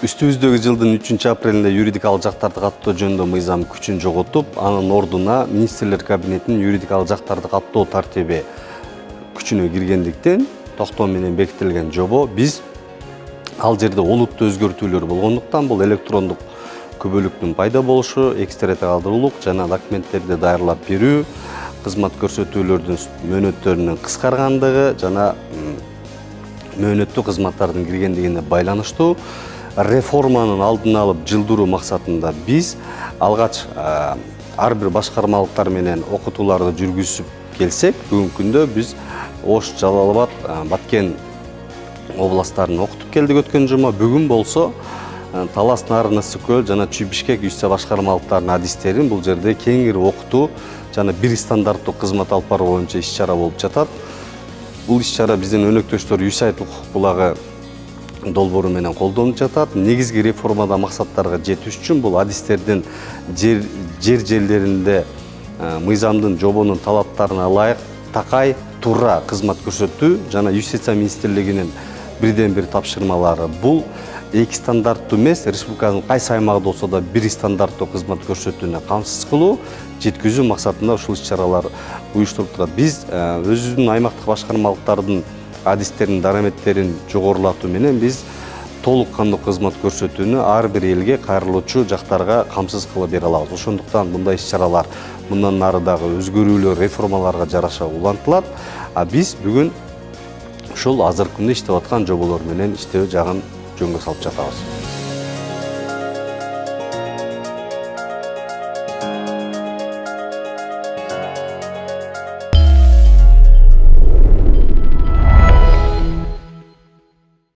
Үстүбүздөгү жылдын 3-апрелинде юридикалык жактарды каттоо жөнүндө мыйзам күчүн жоготуп, анын ордуна министрлер кабинетинин юридикалык жактарды каттоо тартиби күчүнө киргендиктен токтом менен бекитилген жобо биз ал жерде олуттуу өзгөртүүлөр болгондуктан бул электрондук күбөлүктүн пайда болушу, экстрадициялуулук жана документтерди даярлап берүү, кызмат көрсөтүүлөрдүн мөөнөттөрүнүн кыскаргандыгы жана мөөнөттүү кызматтардын киргендигине байланыштуу реформанын алдын алып жылдыруу максатында биз алгач ар бир башкармалыктар менен окутууларды жүргүзүп келсек, бүгүнкү күндө биз Ош, Жалал Абад, Баткен областтарын окутуп келдик өткөн жума. Бүгүн болсо Талас, Нарын, Ысык-Көл жана Чүй-Бишкек үй-се башкармалыктарынын адистерин бул жерде кеңири окутуу жана бир стандарттуу кызмат алып баруу боюнча иш-чара болуп жатат. Бул иш-чара биздин өнөктөштөр үй-сайт укук булагы долбоору менен колдонуп жатат. Негизги реформада максаттарга жетиш үчүн бул адистердин жер жерлеринде мыйзамдын жобонун талаптарына ылайык такай туура кызмат көрсөтүү жана Юстиция министрлигинин бирден бир тапшырмалары бул эки стандарттуу эмес, республиканын кайсы аймагында болсо да бир стандарттуу кызмат көрсөтүүнү камсыз кылуу, жеткизүү максатында ушул иш-чаралар уюштуруп турат. Биз өзүбүздүн аймактык башкармалыктардын адистердин дараметтерин жогорулатуу менен биз толук кандуу кызмат көрсөтүүнү ар бир элге кайрылуучу жактарга камсыз кылып бере алабыз. Ошондуктан мындай иш-чаралар мындан ары дагы өзгөрүүлөр, реформаларга жараша улантылат. Биз бүгүн ушул азыркы күндө иштеп аткан жоболор менен иштөө жагын жөнгө салып жатабыз.